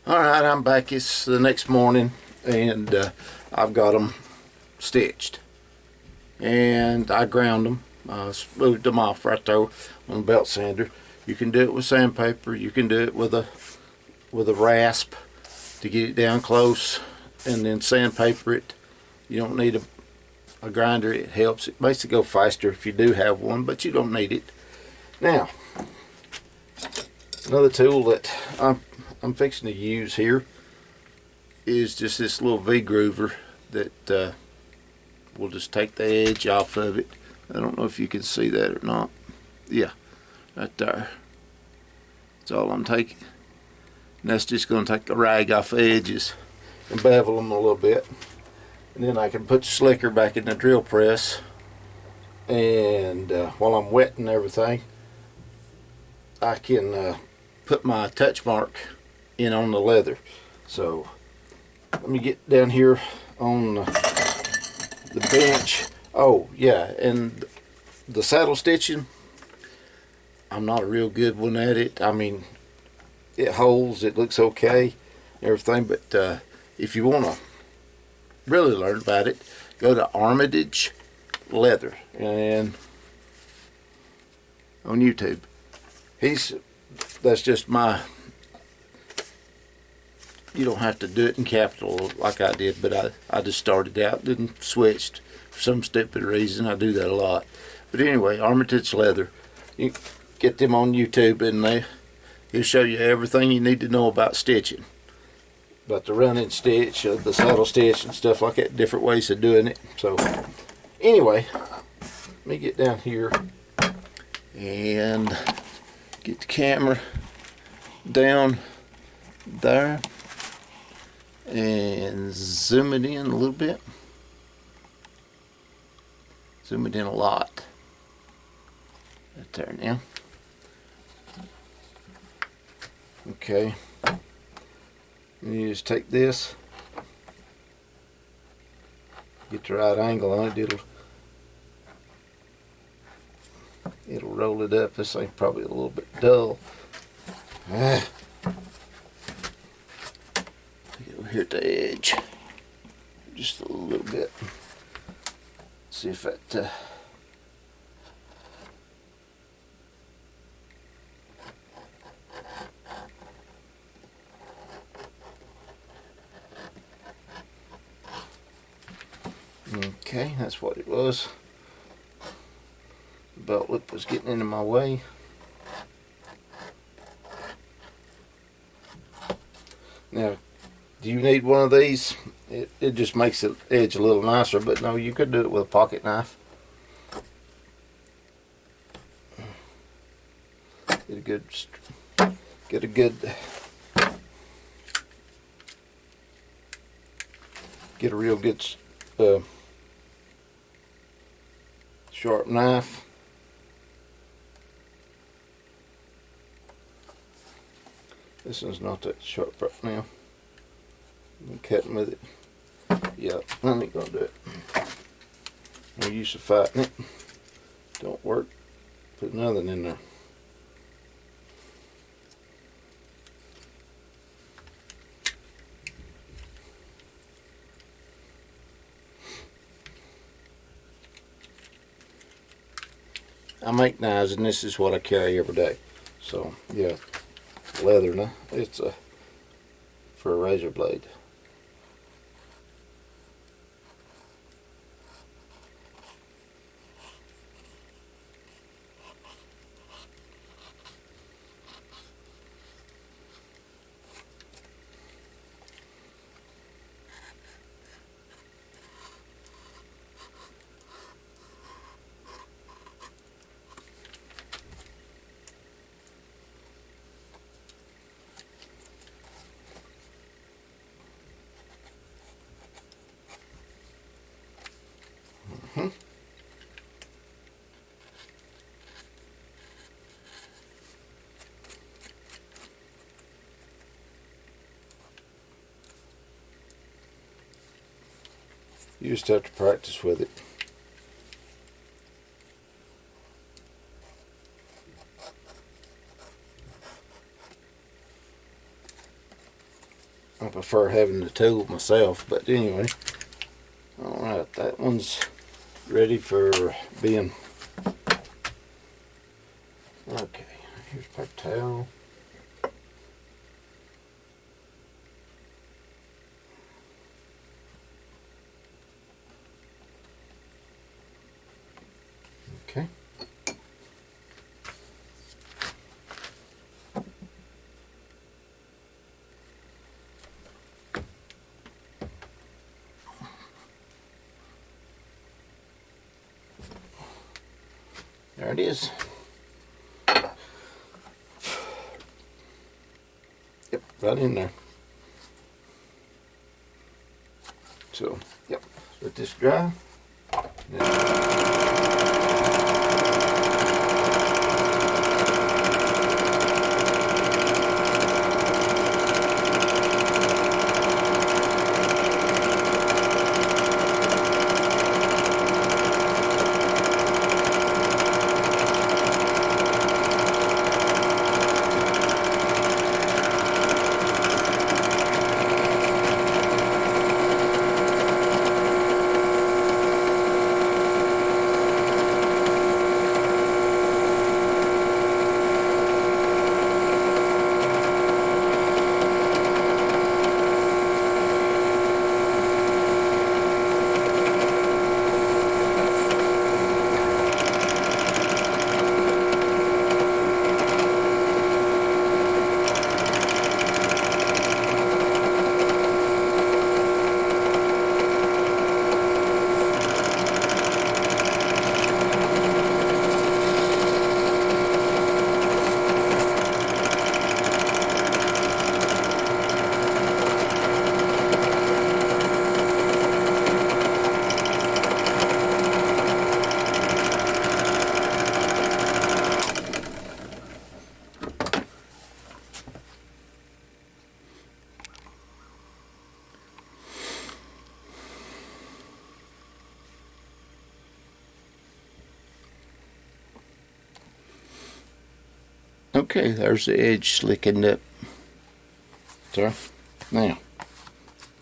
Alright, I'm back. It's the next morning and I've got them stitched. And I ground them. I smoothed them off right there on the belt sander. You can do it with sandpaper. You can do it with a rasp to get it down close and then sandpaper it. You don't need a grinder. It helps. It makes it go faster if you do have one, but you don't need it. Now, another tool that I'm fixing to use here is just this little V-groover that we'll just take the edge off of it. I don't know if you can see that or not. Yeah, right there. That's all I'm taking. And that's just going to take the rag off the edges and bevel them a little bit. And then I can put the slicker back in the drill press. And while I'm wetting everything, I can put my touch mark in on the leather. So let me get down here on the bench. Oh yeah, and the saddle stitching, I'm not a real good one at it. I mean, it holds, it looks okay, everything, but if you want to really learn about it, go to Armitage Leather and on YouTube. That's just my, you don't have to do it in capital like I did, but I just started out and switched for some stupid reason. I do that a lot. But anyway, Armitage Leather, you get them on YouTube and he'll show you everything you need to know about stitching, about the running stitch, the saddle stitch and stuff like that, different ways of doing it. So anyway, let me get down here and get the camera down there and zoom it in a little bit. Zoom it in a lot. Right there now. Okay. You just take this, get the right angle on it. It'll roll it up. This thing's probably a little bit dull. Take it over here at the edge, just a little bit. See if that. Okay, that's what it was. The belt loop was getting into my way. Now, do you need one of these? It just makes the edge a little nicer, but no, you could do it with a pocket knife. Get a real good sharp knife. This one's not that sharp right now. I'm cutting with it. Yeah, I ain't gonna do it. No use of fighting it. Don't work. Put nothing in there. I make knives and this is what I carry every day. So yeah, leather now. It's for a razor blade. You just have to practice with it. I prefer having the tool myself, but anyway. Alright, that one's ready for being. Okay, here's paper towel. Okay. There it is. Yep, right in there. So, yep, let this dry. Okay, there's the edge slickened up. So, now,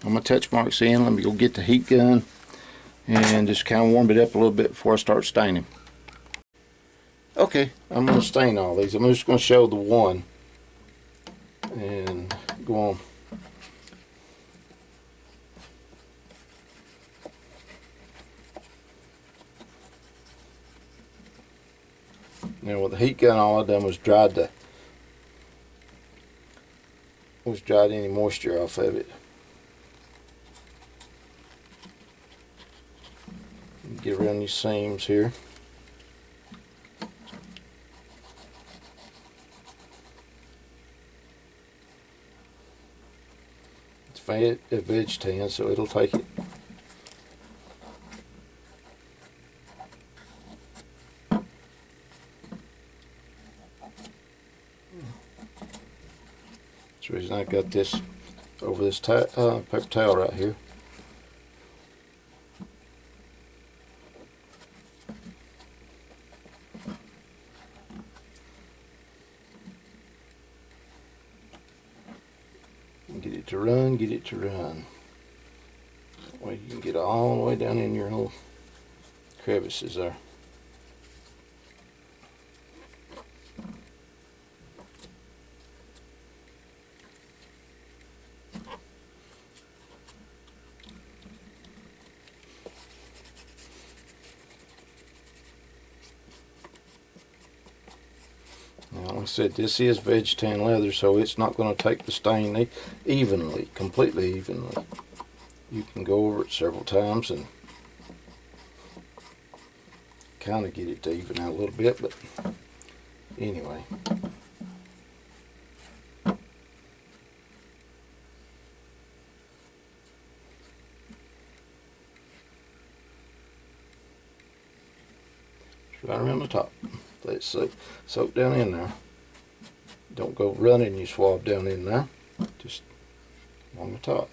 I'm going to touch marks in. Let me go get the heat gun and just kind of warm it up a little bit before I start staining. Okay, I'm going to stain all these. I'm just going to show the one and go on. Now with the heat gun, all I done was dried any moisture off of it. Get around these seams here. It's a veg tan, so it'll take it. That's the reason I got this over this paper towel right here. Get it to run, get it to run. That way you can get all the way down in your little crevices there. Now, like I said, this is veg tan leather, so it's not going to take the stain evenly, completely evenly. You can go over it several times and kind of get it to even out a little bit, but anyway. Right around the top. Let it soak down in there. Don't go running your swab down in there. Just on the top.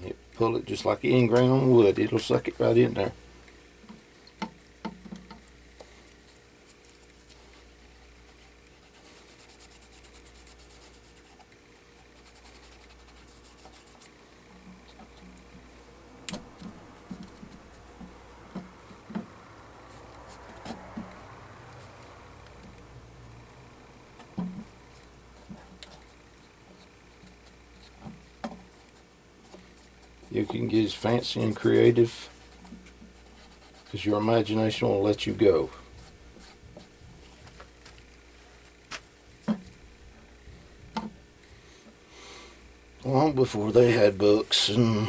You pull it just like you ingrain on wood. It'll suck it right in there. You can get as fancy and creative as your imagination will let you go. Long before they had books and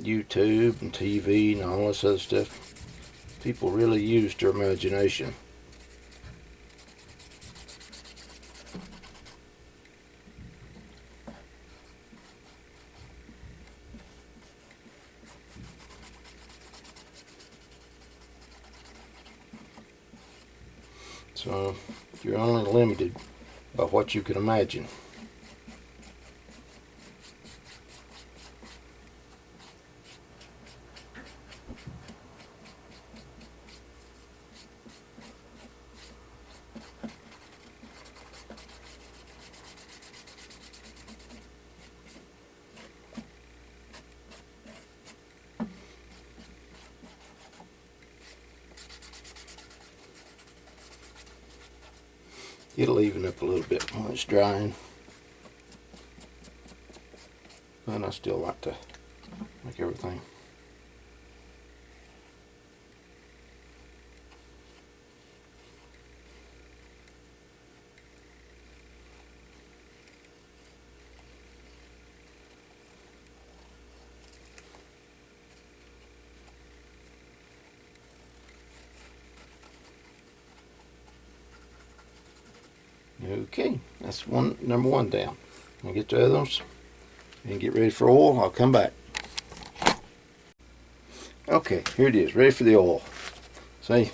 YouTube and TV and all this other stuff, people really used their imagination. So you're only limited by what you can imagine. It'll even up a little bit when it's drying, but I still like to make everything. Okay, that's number one down. I'll get the others and get ready for oil. I'll come back. Okay, here it is, ready for the oil. See,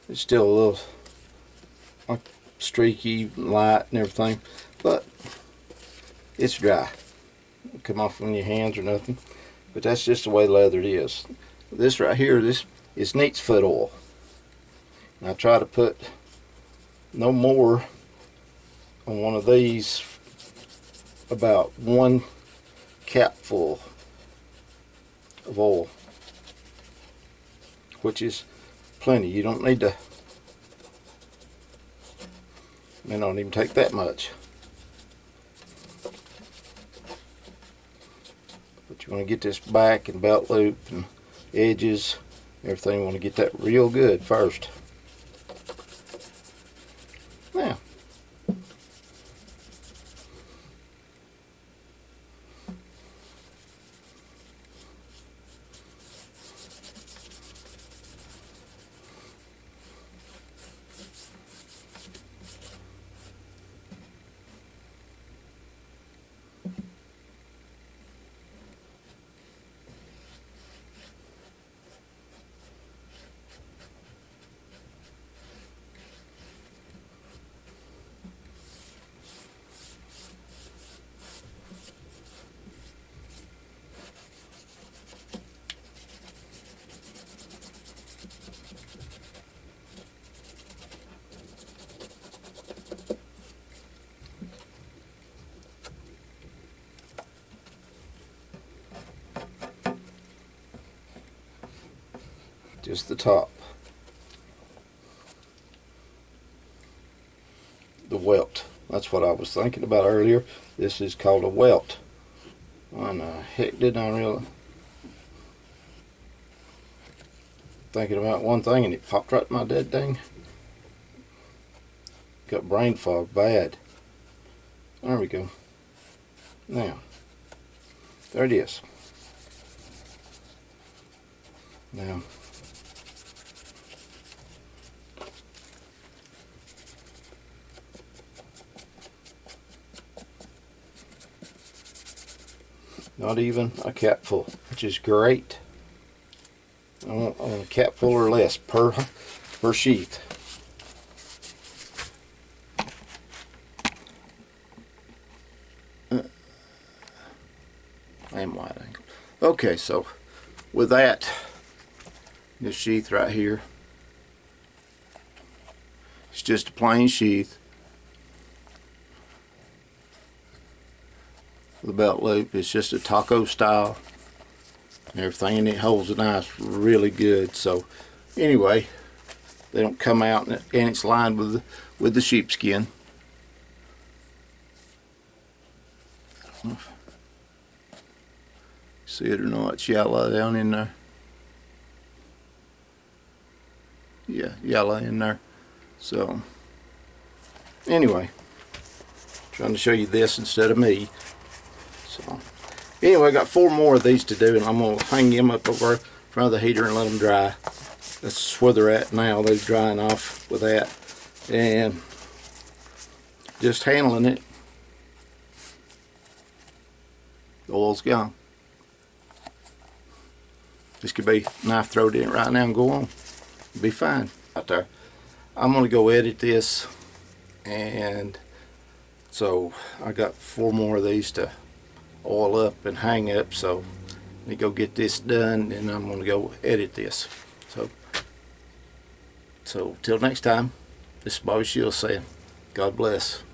it's still a little like streaky, light and everything, but it's dry. It'll come off on your hands or nothing, but that's just the way leather is. This right here, this is neat's foot oil. And I try to put no more on one of these, about 1 capful of oil, which is plenty. You don't need to, may not even take that much, but you want to get this back and belt loop and edges, everything. You want to get that real good first. Now, just the top, the welt. That's what I was thinking about earlier. This is called a welt. Why in the heck didn't I really thinking about one thing and it popped right in my dead thing. Got brain fog bad. There we go. Now, there it is. Now, not even a capful, which is great. I want a capful or less per sheath. And wide angle. Okay, so with that, this sheath right here, it's just a plain sheath. The belt loop, it's just a taco style and everything, and it holds the knife really good. So anyway, they don't come out, and it's lined with the sheepskin. See it or not, it's yellow down in there. Yeah, yellow in there. So anyway, trying to show you this instead of me. So anyway, I got 4 more of these to do, and I'm going to hang them up over in front of the heater and let them dry. That's where they're at now. They're drying off with that. And just handling it. The oil's gone. This could be knife thrown in it right now and go on. It'll be fine out there. I'm going to go edit this, and so I got 4 more of these to oil up and hang up, so let me go get this done, and I'm going to go edit this. So till next time, this is Bobby Sheaths saying, God bless.